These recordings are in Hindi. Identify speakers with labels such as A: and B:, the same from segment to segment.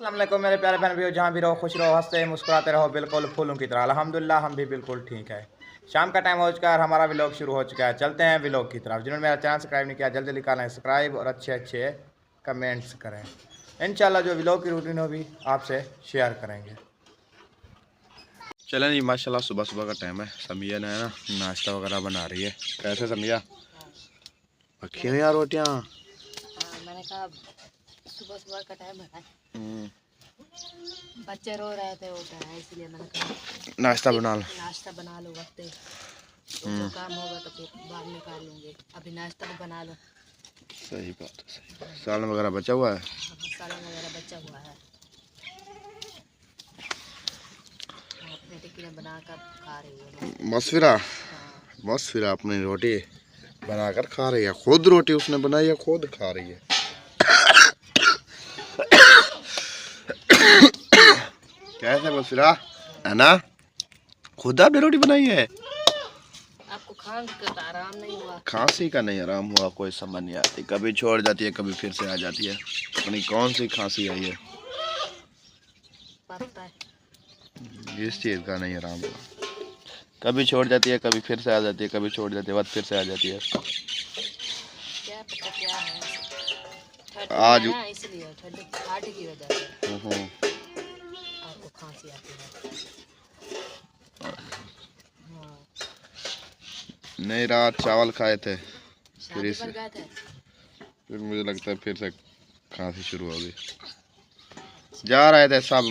A: अस्सलाम वालेकुम मेरे प्यारे बहन भाइयों, जहाँ भी रहो खुश रहो, हंसते मुस्कुराते रहो, बिल्कुल फूलों की तरह। अल्हम्दुलिल्लाह हम भी बिल्कुल ठीक है। शाम का टाइम हो चुका है और हमारा व्लॉग शुरू हो चुका है। चलते हैं व्लॉग की तरफ। जिन्होंने मेरा चैनल सब्सक्राइब नहीं किया जल्दी जल्दी करें सब्सक्राइब और अच्छे अच्छे कमेंट्स करें। इंशाल्लाह जो व्लॉग की रूटीन होगी आपसे शेयर करेंगे। चलें जी, माशाल्लाह सुबह सुबह का टाइम है। समिया ने ना नाश्ता वगैरह बना रही है। कैसे समिया? रखी हैं यार रोटियाँ।
B: मैंने कहा सुबह सुबह का टाइम है, बच्चे रो रहे थे उठे हैं, इसलिए मैंने कहा
A: नाश्ता बना लो।
B: नाश्ता बना लो। वक्त तो जो काम होगा तो फिर बाद में कर लूँगी, अभी नाश्ता तो बना लो।
A: सही बात है, सही बात। सालन वगैरह बचा हुआ है?
B: सालन वगैरह बचा हुआ है, अपने टिक्की में बना कर खा रही है।
A: मसफिरा मसफिरा अपनी रोटी बनाकर खा रही है। खुद रोटी उसने बनाई है, खुद खा रही है। कैसे मसफिरा है ना? खुद आपने रोटी बनाई है।
B: आपको खांसी का आराम नहीं हुआ?
A: खांसी का नहीं आराम हुआ, कोई समझ नहीं आती। कभी छोड़ जाती है, कभी फिर से आ जाती है। अपनी कौन सी खांसी आई है?
B: पता है
A: इस चीज़ का नहीं आराम हुआ। कभी छोड़ जाती है, कभी फिर से आ जाती है, कभी छोड़ जाती है, बाद फिर से आ जाती है।
B: क्या पता क्या है,
A: आज
B: इसलिए ठंडी की वजह से आपको खांसी आती है।
A: नहीं, रात चावल खाए थे,
B: शादी पर गए थे,
A: फिर मुझे लगता है फिर से खांसी शुरू हो गई। जा रहे थे सब,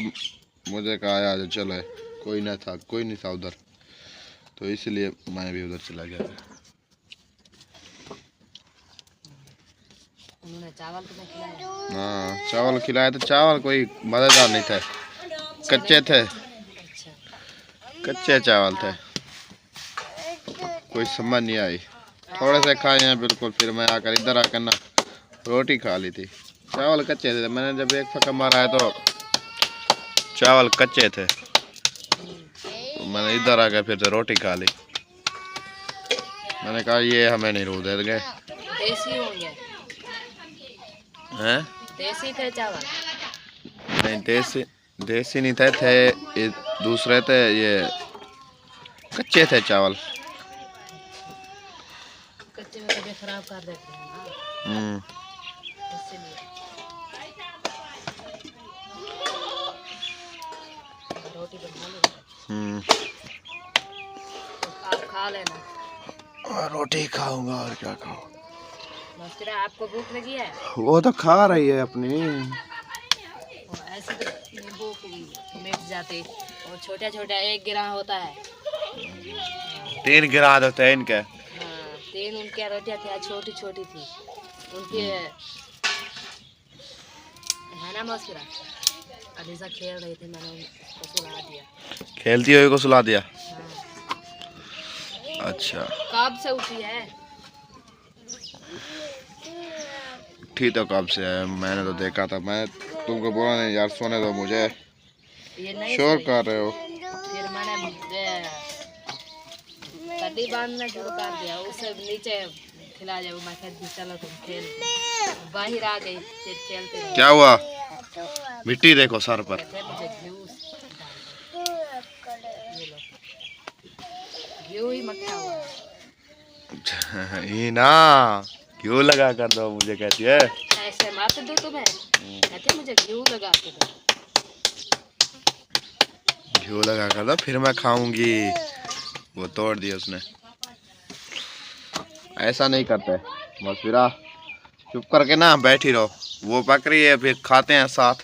A: मुझे कहा आज चलो, कोई नहीं था उधर, तो इसलिए मैं भी उधर चला गया।
B: उन्होंने चावल तो नहीं खिलाया?
A: हाँ, चावल खिलाया था। चावल कोई मज़ेदार नहीं थे, कच्चे थे।
B: अच्छा,
A: कच्चे चावल थे, कोई समझ नहीं आई। थोड़े से खाए हैं बिल्कुल, फिर मैं आकर इधर आकर ना रोटी खा ली थी। चावल कच्चे थे, मैंने जब एक फक्का मारा है तो चावल कच्चे थे, तो मैंने इधर आकर फिर से रोटी खा ली। मैंने कहा ये हमें नहीं रोक देंगे।
B: देसी होंगे?
A: हैं?
B: देसी थे चावल?
A: नहीं, देसी नहीं थे ये दूसरे थे, ये कच्चे थे चावल।
B: कच्चे में तबीयत खराब कर देते हैं ना, इसलिए रोटी बना लो। तो आप खा लेना।
A: रोटी खाऊंगा और क्या खाऊं।
B: मस्तिरा, आपको भूख लगी है?
A: वो तो खा रही है अपनी।
B: ऐसे तो भूख मिट जाती, और छोटा छोटा एक गिरा होता है।
A: 3 गिरा देते हैं इनके।
B: हाँ, 3 उनके रोटियाँ थी, छोटी छोटी थी उनकी, है ना मस्तिरा? अलीजा खेल रही थी, मैंने उसको सुला दिया।
A: खेलती हुई को सुला दिया?
B: हाँ।
A: अच्छा,
B: कब से उठी है?
A: ठीक, तो कब से है? मैंने तो देखा था। मैं तुमको बोला नहीं यार सोने दो मुझे,
B: ये नहीं
A: शोर
B: सोई।
A: कर रहे हो।
B: फिर मैंने कड्डी बांधना शुरू कर दिया, उसे नीचे खिला जाओ। मैं कहती चलो तुम खेल, बाहर आ गई, फिर खेलते रहे।
A: क्या हुआ? मिट्टी देखो सर पर।
B: कहते मुझे घी ही मक्खा हुआ है।
A: ही ना, क्यों लगा कर दो मुझे, कहती है।
B: ऐसे मत दो तुम्हें, कहते मुझे घी लगा के दो।
A: घी लगा कर दो फिर मैं खाऊंगी। वो तोड़ दिया उसने। ऐसा नहीं करते मसफिरा, चुप करके ना बैठी रहो। वो पक रही है, फिर खाते हैं साथ,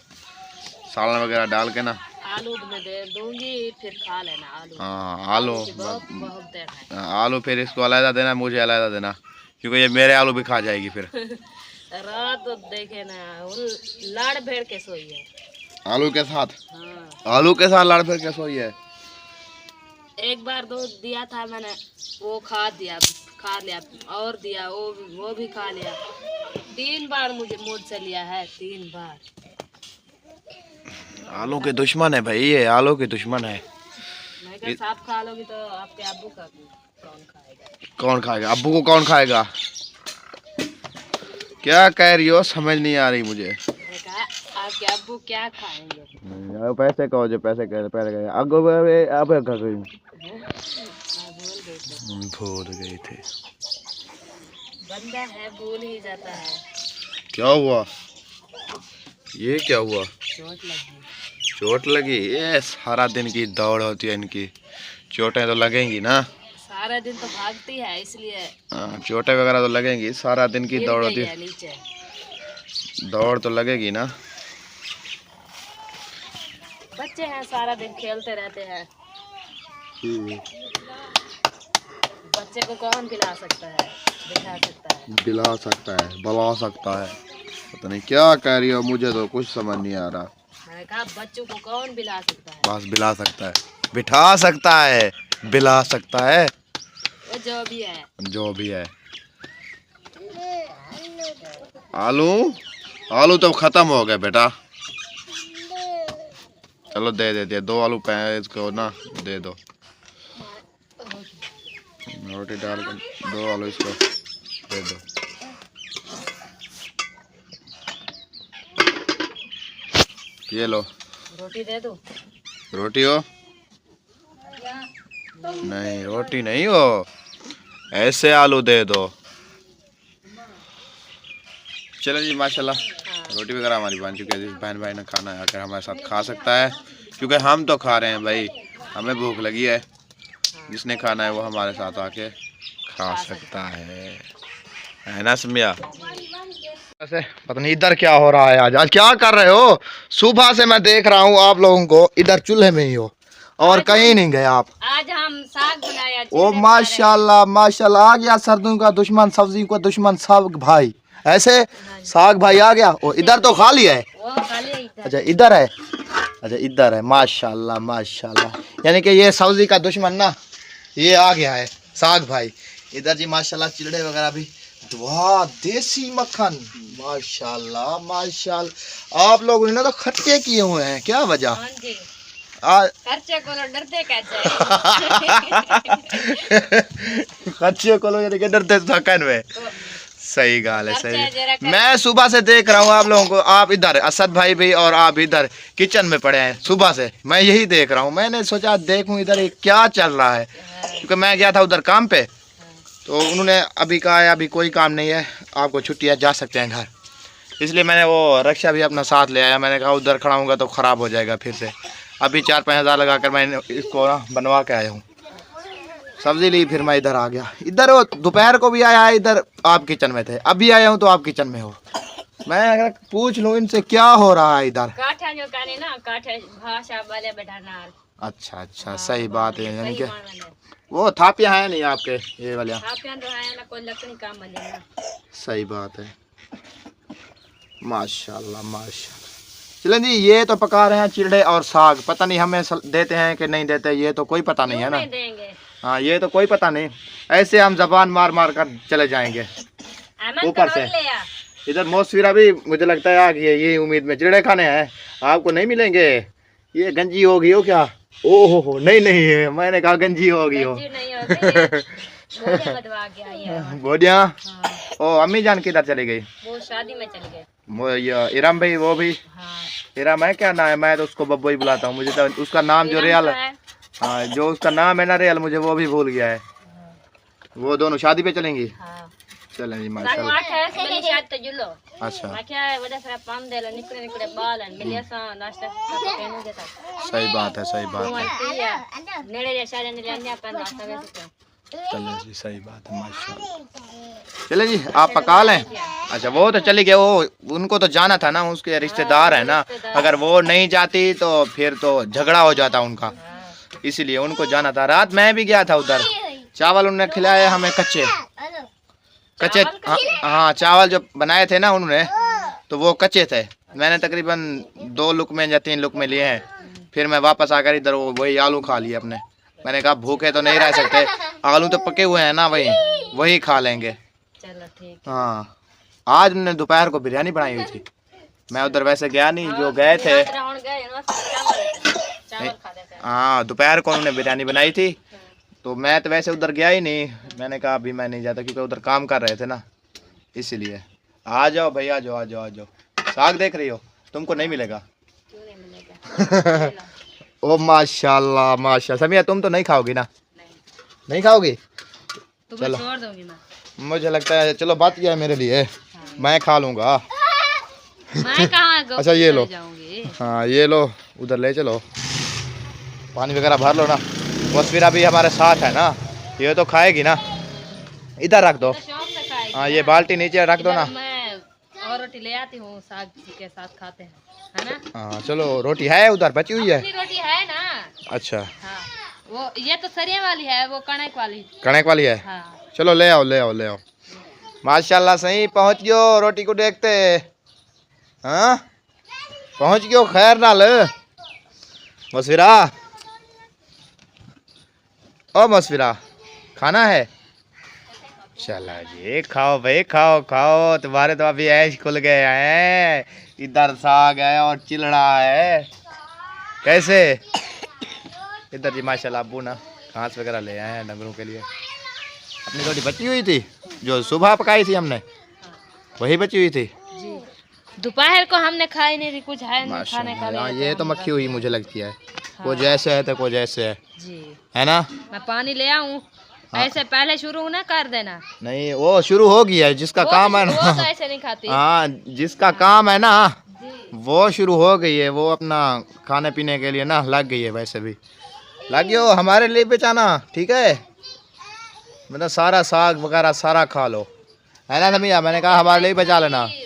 A: सालन वगैरह डाल के ना।
B: आलू में दे दूंगी, फिर खा लेना आलू।
A: हाँ, आलू
B: बहुत देर है।
A: आलू फिर इसको अलग देना, मुझे अलग देना, क्योंकि ये मेरे आलू भी खा जाएगी फिर।
B: रात तो देखे ना, वो लाड़ भेड़ के सोई है
A: आलू के साथ?
B: हाँ।
A: आलू के साथ लाड़ फिर के सोई है।
B: एक बार दूध दिया था मैंने, वो खा लिया, और दिया, वो भी खा लिया। 3 बार मुझसे लिया है, 3 बार।
A: आलू के दुश्मन है भाई, ये आलू के दुश्मन है।
B: मैं कहा साफ खा लोगी तो आपके अब्बू का कौन खाएगा?
A: कौन खाएगा? अब्बू को कौन खाएगा? क्या कह रही हो, समझ नहीं आ रही मुझे।
B: मैंने कहा आपके अब्बू क्या खाएंगे?
A: यार पैसे कहो जो पैसे कह पहले गए अगो अब
B: हाँ, भूल गए थे।
A: भूल गए थे।
B: बंदा है भूल ही जाता है।
A: क्या हुआ? ये क्या हुआ?
B: चोट लगी।
A: चोट लगी? ये सारा दिन की दौड़ होती है इनकी, चोटें तो लगेंगी ना।
B: सारा दिन तो भागती है इसलिए
A: हाँ, चोटें वगैरह तो लगेंगी, सारा दिन की
B: गिर
A: दौड़
B: गई
A: होती
B: है
A: है,
B: नीचे।
A: दौड़ तो लगेगी ना।
B: बच्चे हैं सारा दिन खेलते रहते हैं। बच्चे को कौन पिला सकता है, बिठा सकता है?
A: दिला सकता है, बला सकता है, पता नहीं क्या कह रही हो, मुझे तो कुछ समझ नहीं आ रहा।
B: मैंने कहा बच्चों को कौन बिला सकता है?
A: बस बिला सकता है, बिठा सकता है, बिला सकता है,
B: वो जो भी है।
A: जो भी है। आलू आलू तो खत्म हो गए बेटा, चलो दे 2 आलू इसको ना दे दो, रोटी डाल कर 2 आलू इसको दे दो। ये लो
B: रोटी दे दूं?
A: रोटी हो? नहीं रोटी नहीं हो, ऐसे आलू दे दो। चलो जी माशाल्लाह, रोटी वगैरह हमारी बन चुकी है। जिस बहन भाई ने खाना है आकर हमारे साथ खा सकता है, क्योंकि हम तो खा रहे हैं भाई, हमें भूख लगी है। जिसने खाना है वो हमारे साथ आके खा सकता है ना समझा? वैसे पता नहीं इधर क्या हो रहा है, आज क्या कर रहे हो? सुबह से मैं देख रहा हूँ आप लोगों को इधर चूल्हे में ही हो और कहीं नहीं गए आप।
B: आज हम साग बनाया।
A: ओ माशाल्लाह माशाल्लाह, आ गया सर्दियों का दुश्मन, सब्जी का दुश्मन, साग भाई। ऐसे साग भाई आ गया। ओ इधर तो खा लिया है। अच्छा इधर है, अच्छा इधर है, माशाल्लाह माशाल्लाह। यानी कि ये सब्जी का दुश्मन ना, ये आ गया है साग भाई। इधर जी माशाल्लाह चिड़े वगैरह भी, वाह देसी मक्खन, माशाल्लाह माशाल्लाह। आप लोगों ने तो खट्टे किए हुए हैं, क्या वजह?
B: खर्चे को डरते कैसे?
A: खर्चे को यानी कि डरते थकन में। सही गाल है, सही। मैं सुबह से देख रहा हूँ आप लोगों को, आप इधर असद भाई भी और आप इधर किचन में पड़े हैं। सुबह से मैं यही देख रहा हूँ, मैंने सोचा देखूं इधर क्या चल रहा है, क्योंकि मैं गया था उधर काम पे, तो उन्होंने अभी कहा है अभी कोई काम नहीं है, आपको छुट्टी है, जा सकते हैं घर। इसलिए मैंने वो रक्षा भी अपना साथ ले आया। मैंने कहा उधर खड़ा हूँगा तो ख़राब हो जाएगा फिर से। अभी 4-5 हज़ार लगा कर मैंने इसको ना बनवा के आया हूँ, सब्जी ली, फिर मैं इधर आ गया। इधर वो दोपहर को भी आया है, इधर आप किचन में थे, अभी आया हूँ तो आप किचन में हो। मैं अगर पूछ लूँ इनसे क्या हो रहा है इधर।
B: काठा जो काने ना, काठा भाषा वाले बैठाना।
A: अच्छा अच्छा, सही बात है। यानी कि वो थापियाँ हैं नहीं आपके ये वाले?
B: थापियाँ तो है ना, कोई लकड़ी काम बनेगा।
A: सही बात है, माशाल्लाह माशाल्लाह। चलें जी, ये तो पका रहे हैं चिड़े और साग, पता नहीं हमें देते हैं कि नहीं देते, ये तो कोई पता नहीं है ना। हाँ ये तो कोई पता नहीं, ऐसे हम जबान मार मार कर चले जाएंगे ऊपर से। इधर मौसफीरा भी मुझे लगता है आ गई है, ये उम्मीद में चिड़े खाने हैं, आपको नहीं मिलेंगे। ये गंजी होगी हो क्या? ओहो हो, नहीं नहीं मैंने कहा गंजी होगी हो। बोलिया। ओ अम्मी जान किधर चली गई?
B: वो शादी में चली गई।
A: वो इरम भाई वो भी?
B: हाँ।
A: इरम है क्या नाम है? मैं तो उसको बब्बू ही बुलाता हूँ, मुझे तो उसका नाम जो रियल है, हाँ जो उसका नाम है ना रियल, मुझे वो भी भूल गया है। वो दोनों शादी पे चलेंगी? हाँ। चलें जी माशाल्लाह। अच्छा सही बात है, सही बात है। चलो जी सही बात है माशाल्लाह। चले जी आप पका लें। अच्छा वो तो चली गए, वो उनको तो जाना था ना, उसके रिश्तेदार है ना, अगर वो नहीं जाती तो फिर तो झगड़ा हो जाता उनका, इसीलिए उनको जाना था। रात मैं भी गया था उधर, चावल उन्होंने खिलाए हमें कच्चे कच्चे। हाँ चावल जो बनाए थे ना उन्होंने, तो वो कच्चे थे। मैंने तकरीबन 2 लुकमे या 3 लुकमे लिए हैं, फिर मैं वापस आकर इधर वही आलू खा लिए अपने। मैंने कहा भूखे तो नहीं रह सकते, आलू तो पके हुए हैं ना, वही खा लेंगे। चलो ठीक। हाँ आज उन्होंने दोपहर को बिरयानी बनाई हुई थी, मैं उधर वैसे गया नहीं, जो गए थे। हाँ दोपहर को उन्होंने बिरयानी बनाई थी, तो मैं तो वैसे उधर गया ही नहीं। मैंने कहा अभी मैं नहीं जाता, क्योंकि उधर काम कर रहे थे ना, इसीलिए। आ जाओ भैया, आ जाओ आ जाओ आ जाओ। साग देख रही हो? तुमको नहीं मिलेगा।
B: क्यों नहीं मिलेगा? ले लो।
A: ओ माशाल्लाह माशाल्लाह। समिया तुम तो नहीं खाओगी ना?
B: नहीं,
A: नहीं खाओगी?
B: तुम्हें
A: चलो।
B: छोड़ दूंगी मैं।
A: मुझे लगता है चलो बात यह है मेरे लिए, मैं खा लूँगा।
B: मैं कहाँ
A: अच्छा ये लो।
B: जाऊंगी।
A: हाँ ये लो, उधर ले चलो, पानी वगैरह भर लो ना। मुस्फिरा भी हमारे साथ है ना, ये तो खाएगी ना। इधर रख दो।
B: तो शौक से खाएगी
A: हाँ
B: ना।
A: ये बाल्टी नीचे रख दो
B: इधर
A: ना।
B: मैं और रोटी ले आती हूँ, साग के साथ खाते हैं, है ना।
A: हाँ चलो, रोटी है उधर बची हुई है।
B: अपनी रोटी है ना।
A: अच्छा,
B: हाँ, वो ये तो सरिया वाली है, वो कणक वाली।
A: कणक वाली है।
B: हाँ।
A: चलो ले आओ ले आओ ले आओ। माशाल्लाह सही पहुंच गयो रोटी को देखते। हाँ पहुंच गयो खैर नाल। मुस्फिरा, ओ मुस्फिरा, खाना है? चलो जी खाओ भाई, खाओ खाओ, तुम्हारे तो अभी ऐश खुल गए हैं। इधर साग है और चिलड़ा है। कैसे? इधर जी माशाल्लाह अब्बू ना घास वगैरह ले आए हैं डंगरों के लिए। अपनी रोटी बची हुई थी जो सुबह पकाई थी हमने, वही बची हुई थी।
B: जी, दोपहर को हमने खाई नहीं थी, कुछ है नहीं खाने का।
A: माशाल्लाह ये तो मक्खी हुई मुझे लगती है।
B: हाँ।
A: को जैसे है तो को जैसे है।
B: जी,
A: है ना।
B: मैं पानी ले आऊं? ऐसे पहले शुरू ना कर देना।
A: नहीं वो शुरू हो गई है, जिसका काम है
B: वो
A: ना।
B: तो ऐसे नहीं खाती।
A: हाँ जिसका काम है ना
B: जी,
A: वो शुरू हो गई है, वो अपना खाने पीने के लिए ना लग गई है। वैसे भी लग गई हो, हमारे लिए बेचाना ठीक है। मतलब सारा साग वगैरह सारा खा लो, है ना समिया। मैंने कहा हमारे लिए बचा लेना।
B: खाती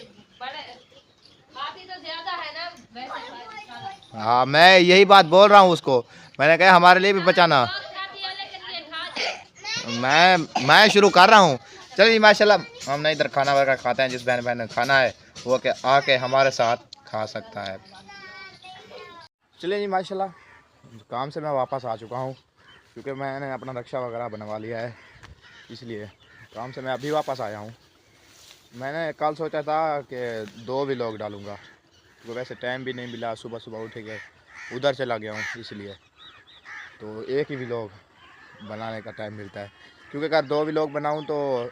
B: तो ज्यादा है ना वैसे।
A: हाँ मैं यही बात बोल रहा हूँ उसको, मैंने कहा हमारे लिए भी बचाना। मैं शुरू कर रहा हूँ। चलिए माशाल्लाह हम ना इधर खाना वगैरह खाते हैं, जिस बहन बहन ने खाना है वो के आके हमारे साथ खा सकता है। चलिए जी माशाल्लाह काम से मैं वापस आ चुका हूँ, क्योंकि मैंने अपना रक्षा वगैरह बनवा लिया है, इसलिए काम से मैं अभी वापस आया हूँ। मैंने कल सोचा था कि 2 व्लॉग डालूँगा, क्योंकि वैसे टाइम भी नहीं मिला, सुबह सुबह उठ के उधर चला गया हूँ, इसलिए तो एक ही व्लॉग बनाने का टाइम मिलता है। क्योंकि अगर 2 व्लॉग बनाऊँ तो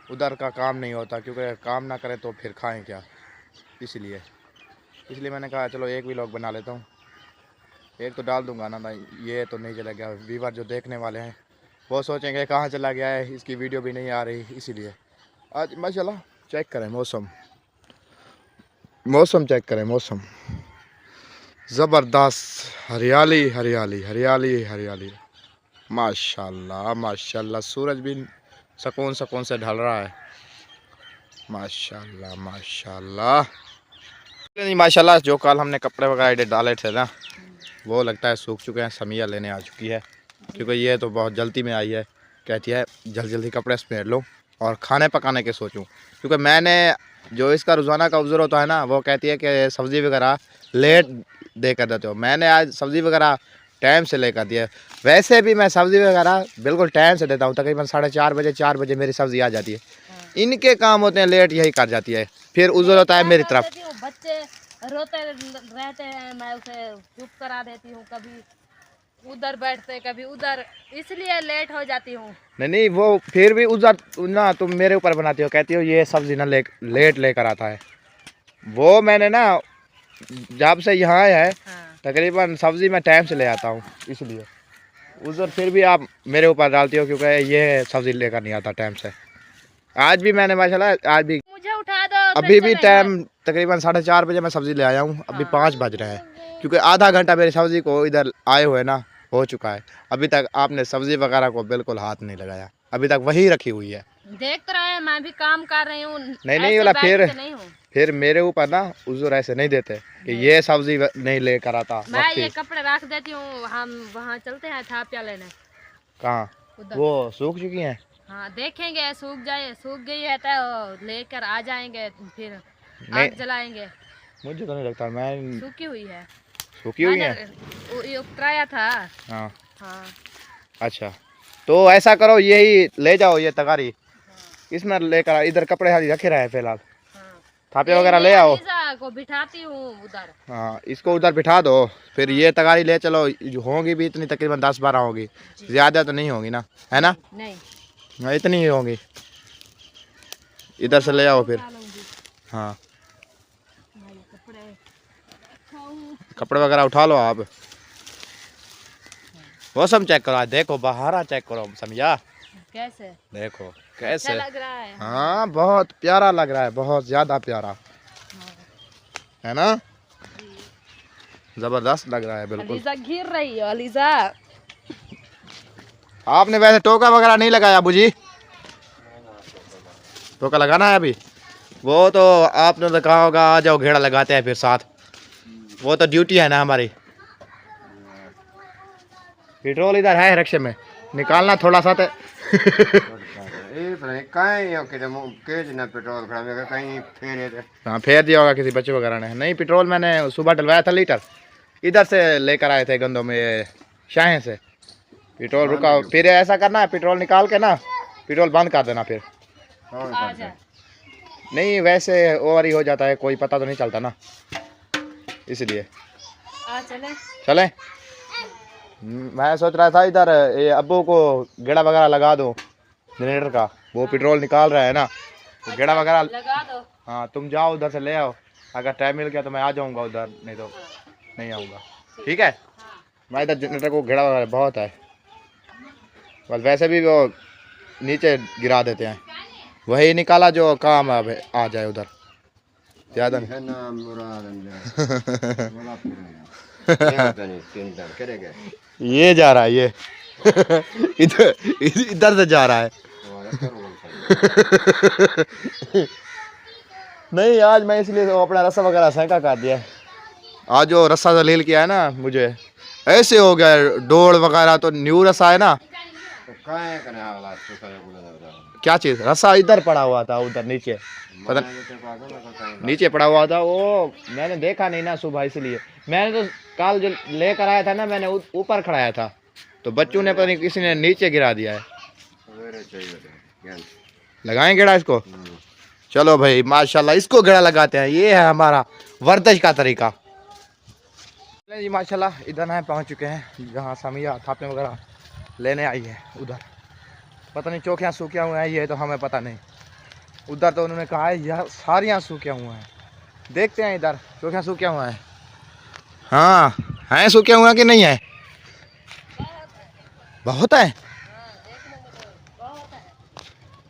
A: उधर का काम नहीं होता, क्योंकि काम ना करें तो फिर खाएं क्या, इसलिए मैंने कहा चलो एक व्लॉग बना लेता हूँ। एक तो डाल दूंगा ना, ये तो नहीं चलेगा। व्यूवर जो देखने वाले हैं वो सोचेंगे कहाँ चला गया है, इसकी वीडियो भी नहीं आ रही। इसीलिए आज माशाल्लाह चेक करें मौसम चेक करें, मौसम ज़बरदस्त, हरियाली हरियाली हरियाली हरियाली। माशाल्लाह माशाल्लाह सूरज भी सुकून से ढल रहा है। माशाल्लाह माशाल्लाह। नहीं माशाल्लाह जो कल हमने कपड़े वगैरह डाले थे ना, वो लगता है सूख चुके हैं। समिया लेने आ चुकी है, क्योंकि ये तो बहुत जल्दी में आई है। कहती है जल्दी जल्दी कपड़े समेट लो और खाने पकाने के सोचूं, क्योंकि मैंने जो इसका रोज़ाना का उज़र होता है ना, वो कहती है कि सब्ज़ी वगैरह लेट दे कर देते हो। मैंने आज सब्ज़ी वगैरह टाइम से लेकर दिया। वैसे भी मैं सब्ज़ी वगैरह बिल्कुल टाइम से देता हूँ, तकरीबन 4:30 4 बजे मेरी सब्ज़ी आ जाती है। इनके काम होते हैं लेट, यही कर जाती है, फिर उज़र होता है मेरी तरफ।
B: बच्चे रोते रहते हैं, मैं उसे चुप करा देती हूँ, कभी उधर बैठते कभी उधर, इसलिए लेट हो जाती हूँ।
A: नहीं वो फिर भी उधर ना तुम मेरे ऊपर बनाती हो, कहती हो ये सब्ज़ी ना लेट लेकर आता है। वो मैंने ना जब से यहाँ आया है तकरीबन सब्ज़ी मैं टाइम से ले आता हूँ, इसलिए उधर फिर भी आप मेरे ऊपर डालती हो, क्योंकि ये सब्ज़ी लेकर नहीं आता टाइम से। आज भी मैंने माशाल्लाह आज भी
B: मुझे उठा दो।
A: अभी भी टाइम तकरीबन 4:30 बजे मैं सब्ज़ी ले आया हूँ। अभी 5 बज रहे हैं, क्योंकि आधा घंटा मेरी सब्ज़ी को इधर आए हुए ना हो चुका है। अभी तक आपने सब्ज़ी वगैरह को बिल्कुल हाथ नहीं लगाया, अभी तक वही रखी हुई है।
B: देख तो रहे हैं, मैं भी काम कर रही हूँ।
A: नहीं वाला फिर मेरे ऊपर ना उज़र ऐसे नहीं देते कि ये सब्ज़ी नहीं लेकर आता।
B: मैं ये कपड़े रख देती हूँ, हम वहाँ चलते हैं थापिया लेने।
A: कहाँ? वो सूख चुकी हैं।
B: हाँ देखेंगे, सूख गई है तो लेकर आ जाएंगे, फिर आग जलाएंगे।
A: मुझे तो नहीं लगता, मैं
B: सूखी हुई है।
A: ये
B: उतराया था।
A: हाँ
B: हाँ।
A: अच्छा तो ऐसा करो, यही ले जाओ ये तगारी, इसमें लेकर इधर कपड़े हाली रखे रहे फिलहाल। थापे वगैरह ले आओ
B: को बिठाती हूँ उधर।
A: हाँ इसको उधर बिठा दो, फिर ये तगारी ले चलो। होंगी भी इतनी तकरीबन 10-12 होगी, ज़्यादा तो नहीं होगी ना, है ना। नहीं इतनी ही होंगी। इधर से ले आओ फिर। हाँ कपड़े वगैरह उठा लो आप। मौसम चेक करो, आज देखो बहारा चेक करो, समझा?
B: कैसे
A: देखो
B: अच्छा
A: कैसे।
B: लग रहा है।
A: हाँ बहुत प्यारा लग रहा है, बहुत ज्यादा प्यारा है ना, जबरदस्त लग रहा है बिल्कुल।
B: अलीजा गिर रही है अलीजा।
A: आपने वैसे टोका वगैरह नहीं लगाया बुजी? टोका लगाना है अभी। वो तो आपने तो कहा होगा आ जाओ घेड़ा लगाते हैं फिर साथ, वो तो ड्यूटी है ना हमारी। पेट्रोल इधर है रिक्शे में, निकालना थोड़ा सा तो। हाँ फेर दिया होगा किसी बच्चे वगैरह ने। नहीं पेट्रोल मैंने सुबह डलवाया था लीटर, इधर से लेकर आए थे गंदों में शाहे से। पेट्रोल रुका, फिर ऐसा करना है पेट्रोल निकाल के ना पेट्रोल बंद कर देना फिर।
B: आजा।
A: नहीं वैसे ओवर ही हो जाता है, कोई पता तो नहीं चलता ना, इसलिए।
B: आ चले।
A: चले। मैं सोच रहा था इधर ये अब्बू को गेड़ा वगैरह लगा दो जनरेटर का, वो पेट्रोल निकाल रहा है ना, तो गेड़ा वगैरह
B: लगा दो।
A: हाँ तुम जाओ उधर से ले आओ, अगर टाइम मिल गया तो मैं आ जाऊंगा उधर, नहीं तो नहीं आऊँगा। ठीक है, मैं इधर जनरेटर को गेड़ा वगैरह बहुत है, बस वैसे भी वो नीचे गिरा देते हैं, वही निकाला जो काम अब आ जाए उधर ज़्यादा नहीं। ये जा रहा है ये इधर इधर से जा रहा है। नहीं आज मैं इसलिए तो अपना रस्सा वगैरह सेंका कर दिया। आज जो रस्सा दलील किया है ना मुझे ऐसे हो गया, डोड़ वगैरह तो न्यू रस्सा है ना। क्या चीज़? रस्सा इधर पड़ा हुआ था, उधर नीचे पता नीचे पड़ा हुआ था, वो मैंने देखा नहीं ना सुबह, इसलिए मैंने तो कल जो लेकर आया था ना मैंने ऊपर खड़ाया था, तो बच्चों ने पता नहीं किसी ने नीचे गिरा दिया है। लगाएं गेड़ा इसको। चलो भाई माशाल्लाह इसको गेड़ा लगाते हैं, ये है हमारा वर्दश का तरीका। जी माशाल्लाह इधर है पहुंच चुके हैं जहाँ समिया थापने वगैरह लेने आई है। उधर पता नहीं चौकियाँ सूखियाँ हुए हैं, ये तो हमें पता नहीं। उधर तो उन्होंने कहा है यह सारियाँ सूखियाँ हुए हैं, देखते हैं इधर चौकियाँ सूखियाँ हुआ है। हाँ हैं सूखियाँ हुआ कि नहीं है? बहुत है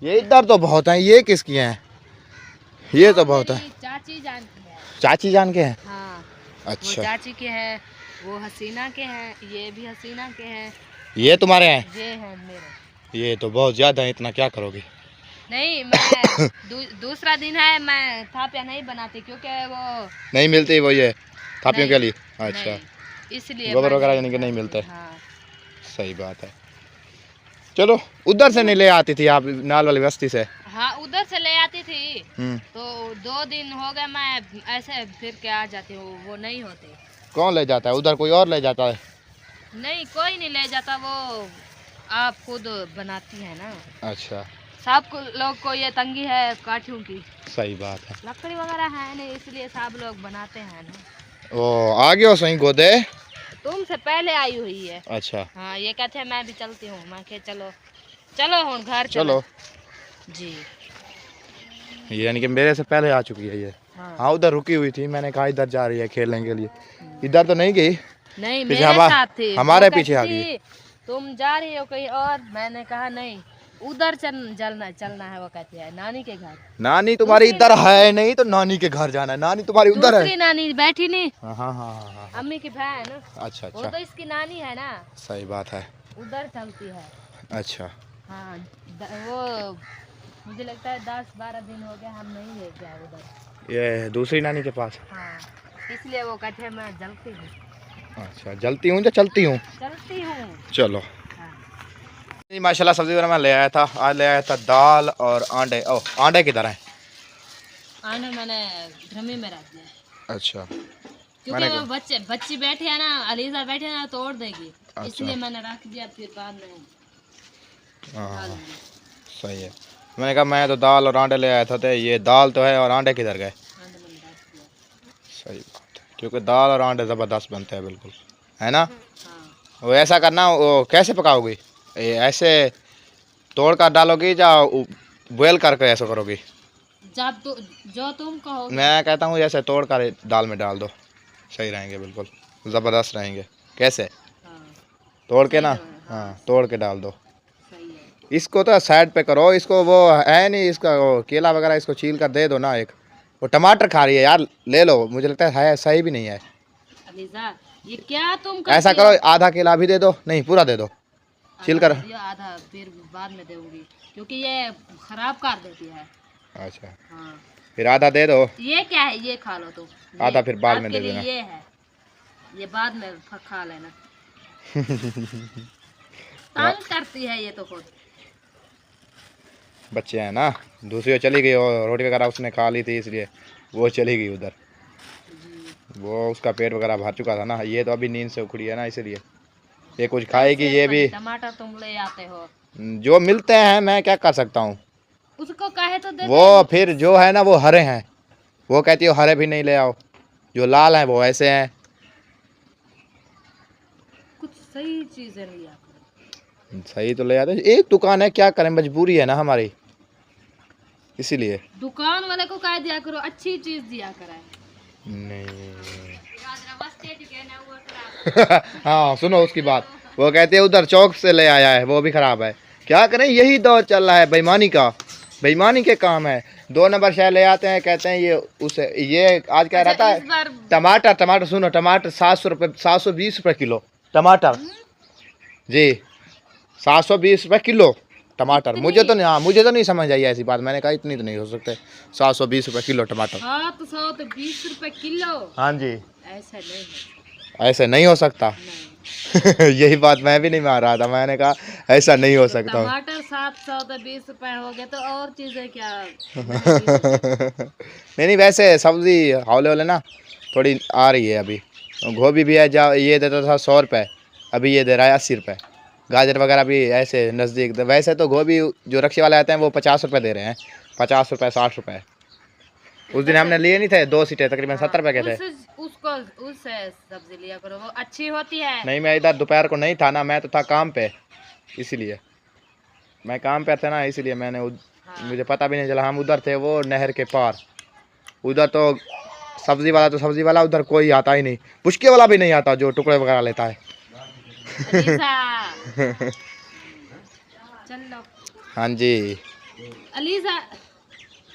A: ये, इधर तो बहुत है। ये किसकी हैं? ये तो बहुत है।
B: चाची जान की है।
A: चाची जान के हैं?
B: हाँ
A: अच्छा
B: वो चाची के हैं, वो हसीना के हैं, ये भी हसीना के हैं।
A: ये तुम्हारे हैं?
B: ये हैं मेरे।
A: ये तो बहुत ज्यादा है, इतना क्या करोगे?
B: नहीं मैं दूसरा दिन है, मैं थापिया नहीं बनाती क्योंकि वो
A: नहीं मिलती वो ये थापियों के
B: नहीं,
A: लिए। अच्छा
B: नहीं, इसलिए
A: गोबर
B: मैं
A: वगैरह
B: नहीं
A: यानी कि नहीं
B: बनाती।
A: मिलते।
B: हाँ।
A: सही बात है। चलो उधर से नहीं ले आती थी आप नाल वाली बस्ती से?
B: हाँ उधर से ले आती थी,
A: हम्म।
B: तो 2 दिन हो गए मैं ऐसे फिर के आ जाती हूँ, वो नहीं होते।
A: कौन ले जाता है उधर? कोई और ले जाता है?
B: नहीं कोई नहीं ले जाता, वो आप खुद बनाती है ना।
A: अच्छा
B: सब लोग को ये तंगी है काठियों की,
A: सही बात है।
B: लकड़ी वगैरह है नहीं, इसलिए सब लोग बनाते हैं ना।
A: ओ आ गयो सही गोदे,
B: तुमसे पहले आई हुई है।
A: अच्छा
B: हाँ ये कहते हैं मैं भी चलती हूँ, मैं कह चलो चलो हम घर
A: चलो।
B: जी।
A: ये यानी कि मेरे से पहले आ चुकी है ये।
B: हाँ,
A: हाँ उधर रुकी हुई थी, मैंने कहा इधर जा रही है खेलने के लिए, इधर तो नहीं गई,
B: नहीं
A: पीछे
B: मेरे साथ थी।
A: हमारे
B: वो
A: पीछे आ
B: कहती
A: गई।
B: तुम जा रही हो कहीं और, मैंने कहा नहीं उधर चलना है। वो कहती है नानी के घर।
A: नानी तुम्हारी इधर है नहीं तो नानी के घर जाना है, नानी तुम्हारी उधर है।
B: दूसरी नानी बैठी नहीं,
A: हाँ हाँ हाँ हाँ।
B: अम्मी की बहन।
A: अच्छा
B: वो
A: अच्छा
B: तो इसकी नानी है ना,
A: सही बात है।
B: उधर चलती है।
A: अच्छा
B: हाँ वो मुझे लगता है 10-12 दिन हो गए हम नहीं ले गए उधर।
A: ये दूसरी नानी के पास?
B: हाँ इसलिए वो कहते हैं मैं जलती हूँ।
A: अच्छा जलती हूँ या चलती हूँ?
B: चलती हूँ।
A: चलो
B: हाँ।
A: जी माशाल्लाह सब्जी वगैरह मैं ले आया था, आज ले आया था दाल और अंडे। ओ अंडे किधर हैं?
B: आने मैंने ड्रमी में रख दिया।
A: अच्छा
B: क्योंकि वो बच्ची बैठे है ना, अलीजा बैठे ना तोड़ देगी।
A: अच्छा।
B: इसलिए मैंने रख दिया, फिर बाद में
A: हाँ
B: डाल
A: हाँ
B: दूंगी।
A: सही है। मैंने कहा मैं तो दाल और अंडे ले आया था, तो ये दाल तो है और अंडे किधर गए?
B: आने मैंने रख दिया।
A: सही बात है, क्योंकि दाल और अंडे ज़बरदस्त बनते हैं बिल्कुल, है ना?
B: हाँ
A: वो ऐसा करना, वो कैसे पकाओगी? ये ऐसे तोड़ कर डालोगी या बॉयल करके ऐसा करोगी?
B: जब तो जो तुम कहो।
A: मैं कहता हूँ ऐसे तोड़ कर दाल में डाल दो, सही रहेंगे, बिल्कुल ज़बरदस्त रहेंगे। कैसे?
B: हाँ
A: तोड़ के
B: सही
A: ना,
B: रहे, हाँ
A: हाँ तोड़ के डाल दो।
B: सही है।
A: इसको तो साइड पे करो, इसको वो है नहीं, इसका वो केला वगैरह इसको छील कर दे दो ना एक। वो टमाटर खा रही है यार, ले लो, मुझे लगता है सही भी नहीं है।
B: अलीजा ये क्या तुम
A: ऐसा
B: करती हो?
A: करो, आधा केला भी दे दो, नहीं पूरा दे दो, छील
B: आधा
A: कर।
B: दे दियो, आधा फिर बाद में दूंगी क्योंकि ये खराब कर देती है।
A: अच्छा,
B: हाँ
A: फिर आधा दे दो,
B: ये क्या है, ये खा लो तुम,
A: आधा फिर बाद में
B: आपके
A: दे
B: लिए
A: देना।
B: ये है, ये बाद में खा लेना। तंग करती है ये तो खुद।
A: बच्चे हैं ना, दूसरी ओर चली गई और रोटी वगैरह उसने खा ली थी, इसलिए वो चली गई उधर।
B: जी
A: वो उसका पेट वगैरह भर चुका था ना, ये तो अभी नींद से उखड़ी है ना, इसलिए ये कुछ खाएगी
B: कैसे
A: ये भी।
B: टमाटर तुम ले आते हो?
A: जो मिलते हैं मैं क्या कर सकता हूँ।
B: उसको कहे तो दे
A: वो
B: दे।
A: फिर जो है ना वो हरे हैं, वो कहती हो हरे भी नहीं ले आओ, जो लाल हैं वो ऐसे हैं।
B: कुछ सही चीजें लिया करो।
A: सही तो ले आते, एक दुकान है, क्या करें, मजबूरी है ना हमारी, इसीलिए।
B: दुकान वाले को कह दिया करो, अच्छी चीज दिया करे।
A: नहीं हाँ सुनो उसकी बात, वो कहते हैं उधर चौक से ले आया है, वो भी खराब है। क्या करें, यही दौर चल रहा है बेईमानी का, बेईमानी के काम है। 2 नंबर शायद ले आते हैं, कहते हैं ये उसे, ये आज क्या रहता
B: इस
A: है,
B: बार
A: टमाटर, टमाटर सुनो, टमाटर 700 रुपये, 720 रुपये किलो टमाटर जी, 720 रुपये किलो टमाटर। मुझे तो नहीं, हाँ मुझे तो नहीं समझ आई ऐसी बात, मैंने कहा इतनी तो नहीं हो सकते, 720 रुपये किलो टमाटर।
B: 720 रुपए किलो,
A: हाँ जी,
B: ऐसा नहीं है।
A: ऐसे नहीं हो सकता।
B: नहीं
A: यही बात मैं भी नहीं मान रहा था, मैंने कहा ऐसा नहीं हो
B: तो
A: सकता।
B: टमाटर 720 रुपए हो गए तो और चीजें क्या
A: नहीं नहीं, वैसे सब्जी हौले हौले ना थोड़ी आ रही है अभी। गोभी भी है, जा ये देता था 100 रुपये, अभी ये दे रहा है 80 रुपये। गाजर वगैरह भी ऐसे नज़दीक, वैसे तो गोभी जो रक्शे वाले आते हैं वो 50 रुपये दे रहे हैं, 50 रुपये 60 रुपये। उस दिन हमने लिए नहीं थे 2 सीटें, तकरीबन 70 रुपये के थे।
B: उसको उससे सब्जी लिया करो, वो अच्छी होती है।
A: नहीं मैं इधर दोपहर को नहीं था ना, मैं तो था काम पे, इसीलिए मैं काम पे था ना, इसीलिए मैंने मुझे पता भी नहीं चला। हम उधर थे वो नहर के पार, उधर तो सब्जी वाला तो सब्जी वाला, उधर कोई आता ही नहीं, पुचके वाला भी नहीं आता जो टुकड़े वगैरह लेता है।
B: अलीजा चलो।
A: हाँ जी,
B: अलीजा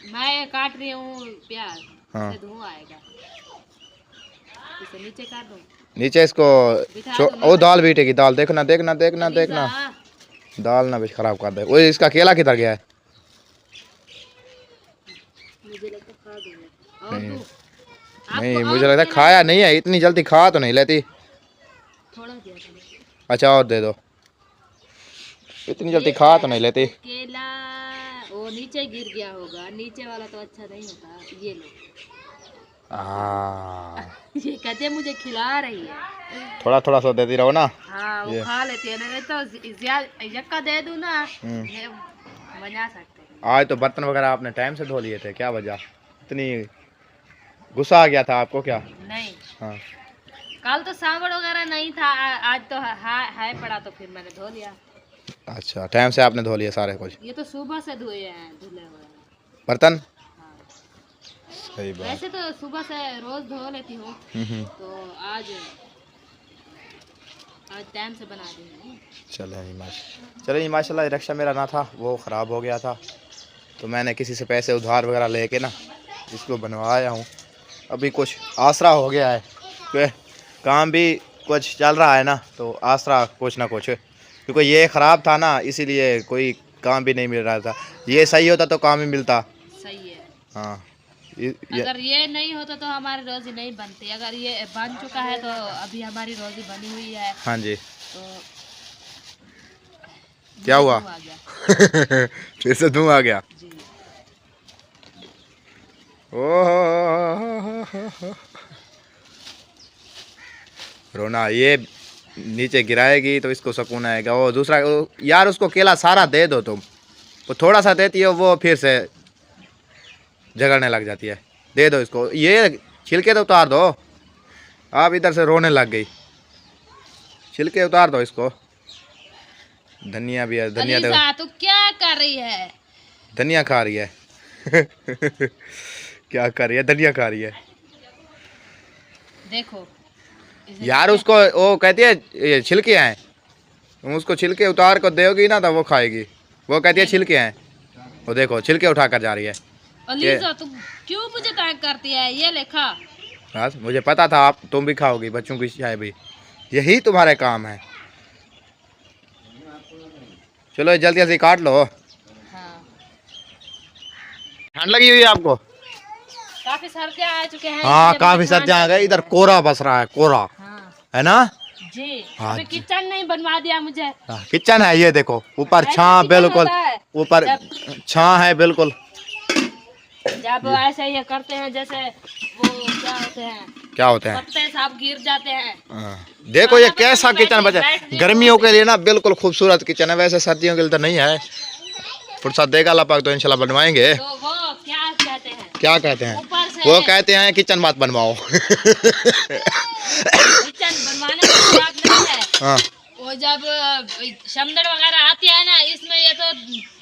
B: मैं काट रही हूँ प्याज,
A: हाँ।
B: इससे धुआं आएगा, इसे नीचे काट दूँ।
A: नीचे इसको ओ दाल बीटेगी, दाल देखना देखना देखना देखना, दाल ना भी खराब कर दे। वो इसका केला किधर गया है?
B: मुझे लगता खा दूंगा। और
A: नहीं,
B: तू
A: नहीं मुझे लगता है खाया नहीं है, इतनी जल्दी खा तो नहीं लेती।
B: थोड़ा दिया था।
A: अच्छा और दे दो, इतनी जल्दी खा तो नहीं लेती।
B: केला वो नीचे गिर गया होगा, नीचे वाला तो अच्छा नहीं होता। ये लो
A: हाँ,
B: ये कहते मुझे खिला रही है।
A: थोड़ा थोड़ा सा देती रहो ना।
B: हाँ वो
A: ये।
B: खा लेती है, नहीं तो ज्यादा यक्का दे दूँ ना ये बना सकते हैं।
A: आज तो बर्तन वगैरह आपने टाइम से धो लिए थे, क्या वजह, इतनी गुस्सा आ गया था आपको क्या?
B: नहीं
A: हाँ
B: कल तो सांभर वगैरह नहीं था, आज तो है पड़ा तो फिर मैंने धो लिया।
A: अच्छा, टाइम से आपने धो लिए सारे कुछ
B: ये तो सुबह से धोए हैं, धुले हुए हैं।
A: बर्तन?
B: हाँ।
A: सही बात।
B: वैसे तो सुबह से रोज धो लेती हूँ, तो आज टाइम से बना दी हूँ।
A: चले माशाल्लाह, रिक्शा मेरा ना था, वो ख़राब हो गया था, तो मैंने किसी से पैसे उधार वगैरह लेके ना इसको बनवाया हूँ। अभी कुछ आसरा हो गया है, तो काम भी कुछ चल रहा है ना, तो आसरा कुछ ना कुछ, क्योंकि ये ख़राब था ना, इसीलिए कोई काम भी नहीं मिल रहा था। ये सही होता तो काम ही मिलता।
B: सही है।
A: हाँ
B: अगर ये नहीं होता तो हमारी रोजी नहीं बनती। अगर ये बन चुका है तो अभी हमारी रोजी बनी हुई है।
A: हाँ जी।
B: तो
A: क्या हुआ?
B: धुआं आ गया।
A: फिर से धुआं आ गया।
B: जी।
A: ओह रोना, ये नीचे गिराएगी तो इसको सुकून आएगा। वो दूसरा यार, उसको केला सारा दे दो तुम, वो थोड़ा सा देती है वो फिर से झगड़ने लग जाती है। दे दो इसको, ये छिलके तो उतार दो। आप इधर से रोने लग गई, छिलके उतार दो इसको। धनिया भी है, धनिया देखो,
B: अलीसा, तू क्या कर रही है?
A: धनिया खा रही है। क्या कर रही है? धनिया खा रही है।
B: देखो
A: यार उसको वो कहती है ये छिलके हैं, तुम उसको छिलके उतार कर दोगी ना तो वो खाएगी। वो कहती है छिलके हैं, वो देखो छिलके उठा कर जा रही है।
B: अलीजा तुम क्यों मुझे तंग करती है? ये लेखा
A: बस मुझे पता था आप तुम भी खाओगी बच्चों की चाय भी, यही तुम्हारे काम है। चलो जल्दी जल्दी काट लो।
B: हाँ।
A: ठंड लगी हुई है आपको?
B: काफी सर्दियाँ आ चुके हैं।
A: हाँ
B: इसलिए
A: काफी
B: मुझे
A: सर्दियाँ आ गई, इधर कोहरा बस रहा है, कोहरा
B: हाँ
A: है ना।
B: जी।
A: हाँ
B: अभी
A: जी।
B: किचन नहीं बनवा दिया मुझे।
A: हाँ, किचन है ये देखो, ऊपर
B: ऐसा
A: छां
B: किचन
A: बिल्कुल,
B: होता है।
A: ऊपर छां है बिल्कुल।
B: जब ऐसे ये करते हैं जैसे वो क्या होते हैं,
A: क्या होते हैं?
B: पत्ते सब गिर जाते हैं।
A: हाँ। देखो ये कैसा किचन बचा, गर्मियों के लिए ना बिल्कुल खूबसूरत किचन है, वैसे सर्दियों के लिए तो नहीं है। फुर्सत देगा अल्लाह पाक तो इंशाल्लाह बनवाएंगे।
B: तो वो क्या कहते हैं?
A: क्या कहते हैं?
B: ऊपर से
A: वो कहते हैं किचन मत बनवाओ।
B: किचन बनवाने की बात नहीं है।
A: हाँ।
B: वो जब समंदर वगैरह आती है ना, इसमें ये तो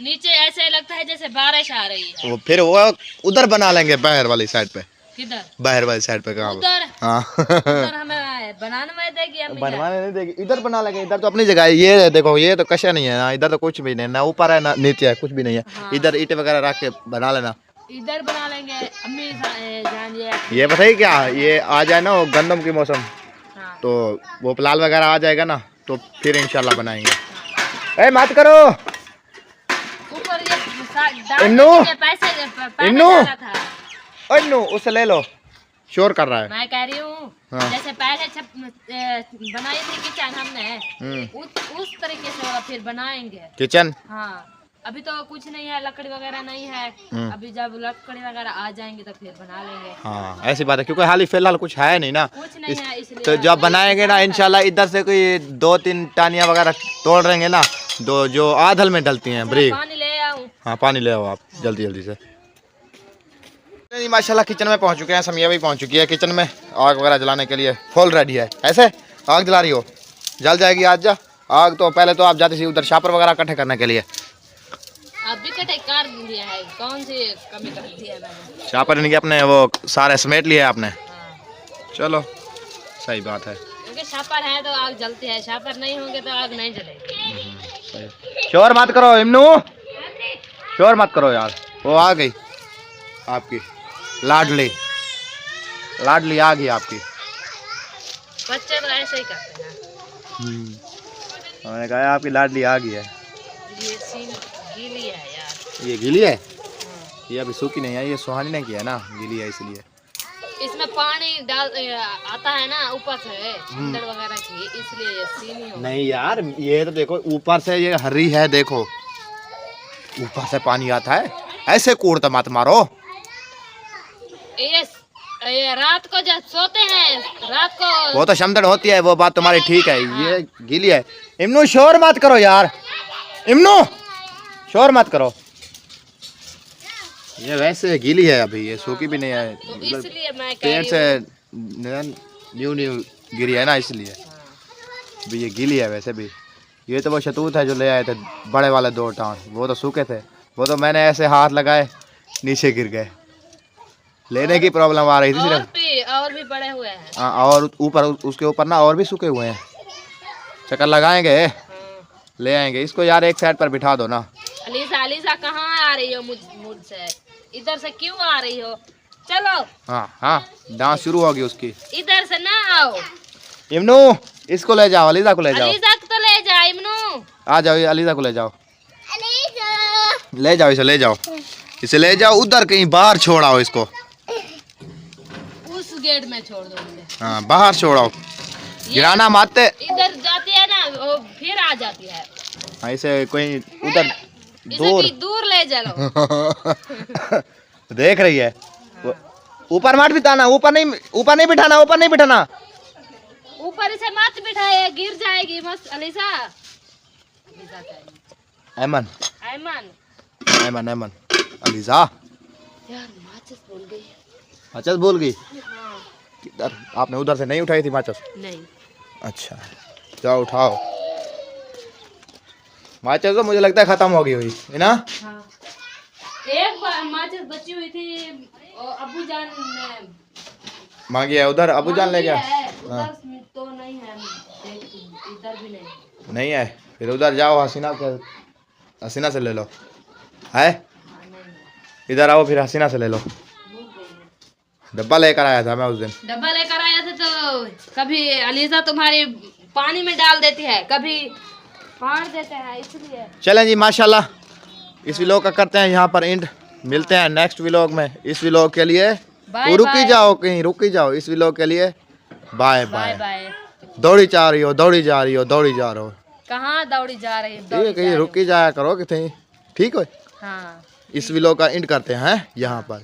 B: नीचे ऐसे लगता है जैसे बारिश आ रही है।
A: वो फिर वो उधर बना लेंगे बाहर वाली साइड पे।
B: किधर?
A: बाहर वाली साइड पे कहाँ?
B: उधर।
A: हाँ।
B: उधर हमें बनाने में देगी अम्मी जान।
A: बनवाने नहीं देगी, इधर बना लेंगे। इधर तो अपनी जगह है, ये देखो ये तो कशा नहीं है ना, इधर तो कुछ भी नहीं, ना ऊपर है ना नीचे है, कुछ भी नहीं है।
B: हाँ।
A: इधर ईंट वगैरह रख के बना लेना।
B: इधर बना लेंगे अम्मी जान।
A: ये बताइए क्या, ये आ जाए ना वो गंदम की मौसम,
B: हाँ।
A: तो वो पलाल वगैरह आ जाएगा ना, तो फिर इंशाल्लाह बनाएंगे। ए मत करो
B: ऊपर ये
A: इन्नू,
B: पैसे
A: इन्नू।
B: डाला था।
A: ओए नो उसे ले लो, शोर कर रहा है।
B: मैं कह रही हूँ
A: हाँ।
B: जैसे पहले बनाई थी किचन हमने, उस तरीके से वाला फिर बनाएंगे
A: किचन।
B: हाँ। अभी तो कुछ नहीं है, लकड़ी वगैरह नहीं है। अभी जब लकड़ी वगैरह आ जाएंगे तो फिर बना लेंगे।
A: हाँ ऐसी बात है, क्योंकि हाल ही फिलहाल कुछ है नहीं ना,
B: कुछ नहीं है इसलिए।
A: तो जब बनाएंगे ना इंशाल्लाह इधर से कोई 2-3 टानियाँ वगैरह तोड़ रहेंगे ना, दो जो आधल में डलती हैं ब्रिक।
B: पानी ले आऊँ?
A: हाँ पानी ले आओ आप जल्दी जल्दी से। नहीं माशाल्लाह किचन में पहुंच चुके हैं, समिया भी पहुंच चुकी है किचन में, आग वगैरह जलाने के लिए फुल रेडी है। ऐसे आग जला रही हो, जल जाएगी आज जा आग। तो पहले तो आप जाती थी उधर शापर वगैरह इकट्ठे करने के लिए।
B: अभी कटे कार लिया है, कौन सी कमी कर दी है मैंने?
A: शापर नहीं अपने वो सारे समेट लिए आपने।
B: हाँ।
A: चलो सही बात है,
B: क्योंकि शापर है तो आग जलती है, शापर नहीं होंगे तो आग नहीं जलेगी।
A: शोर मत करो इमनू, शोर मत करो यार। वो आ गई आपकी लाडली, लाडली आ गई आपकी।
B: बच्चे तो ऐसे ही करते हैं।
A: मैंने कहा आपकी लाडली आ गई है।
B: ये सीन गीली है यार।
A: ये गीली है? ये अभी सूखी नहीं है, ये सुहानी ने किया है ना, गीली है इसलिए।
B: इसमें पानी डाल आता है ना ऊपर से अंदर वगैरह की, इसलिए ये सीनी हो।
A: नहीं यार ये तो देखो ऊपर से ये हरी है, देखो ऊपर से पानी आता है, ऐसे कूड़ता मत मारो।
B: ये रात को जब सोते हैं, रात को
A: वो तो शमदड़ होती है, वो बात तुम्हारी ठीक है। ये गीली है। इमनू शोर मत करो यार, इमनू शोर मत करो। ये वैसे गीली है अभी, ये सूखी भी नहीं है,
B: तो इसलिए मैं कह
A: पेड़
B: रही
A: से
B: हूँ।
A: न्यू न्यू गिरी है ना, इसलिए अभी ये गीली है। वैसे भी ये तो वो शतूत है जो ले आए थे बड़े वाले 2 टांग, वो तो सूखे थे, वो तो मैंने ऐसे हाथ लगाए नीचे गिर गए। लेने की प्रॉब्लम आ रही थी सिर्फ।
B: और भी बड़े हुए हैं।
A: हाँ और ऊपर उसके ऊपर ना और भी सूखे हुए हैं। चक्कर लगाएंगे, ले आएंगे इसको यार, एक साइड पर बिठा दो ना।
B: अलीसा, अलीसा कहाँ आ रही हो मुझसे? इधर से क्यों आ रही हो? चलो।
A: हाँ हाँ डांस शुरू होगी उसकी।
B: इधर से ना आओ।
A: इमनू इसको ले जाओ, अलीजा को ले जाओ।
B: अलीसा को तो ले जा इमनू।
A: आ जाओ, ये अलीजा को ले जाओ, ले जाओ इसे, ले जाओ इसे, ले जाओ उधर कहीं बाहर छोड़ाओ इसको।
B: उस गेट में छोड़ दो इसे।
A: हाँ बाहर छोड़ाओ, गिराना मारते।
B: इधर जाती है ना वो फिर आ जाती है।
A: हाँ इसे कोई उधर
B: इसे दूर ले चलो।
A: देख रही है। ऊपर मत बिठाना, ऊपर नहीं बिठाना, ऊपर नहीं बिठाना।
B: ऊपर इसे मत बिठाए, गिर जाएगी मस्त। अलीसा,
A: ऐमन
B: ऐमन,
A: ऐमन ऐमन अलीजा
B: यार माचिस भूल गई।
A: माचिस भूल गई?
B: हाँ।
A: किधर? आपने उधर से नहीं उठाई थी माचिस?
B: नहीं।
A: अच्छा जाओ उठाओ। माचिस तो मुझे लगता है खत्म हो गई हुई है ना।
B: हाँ। एक बार माचिस बची हुई थी और अब्बू जान ने
A: मांगी है उधर अबू जान ले गया।
B: उधर तो नहीं है, इधर भी नहीं।
A: नहीं है, फिर उधर जाओ हसीना से ले लो। है इधर आओ, फिर हसीना से ले लो। डब्बा लेकर आया था मैं उस दिन।
B: डब्बा लेकर आया था तो कभी अलीजा तुम्हारी पानी में डाल देती है, कभी फाड़ देते हैं, इसलिए।
A: चलें जी, माशाल्लाह इस व्लॉग का करते हैं यहाँ पर एंड। मिलते हैं नेक्स्ट व्लॉग में। इस व्लॉग के लिए रुकी जाओ, कहीं रुकी जाओ। इस व्लॉग के लिए बाय बाय।
B: बाय।
A: दौड़ी जा रही हो, दौड़ी जा रही हो, दौड़ी जा रहे हो।
B: कहाँ दौड़ी जा रही
A: ठीक है, कहीं रुकी जाया करो, कहीं ठीक हो।
B: हाँ,
A: इस व्लॉग का एंड करते हैं यहाँ पर।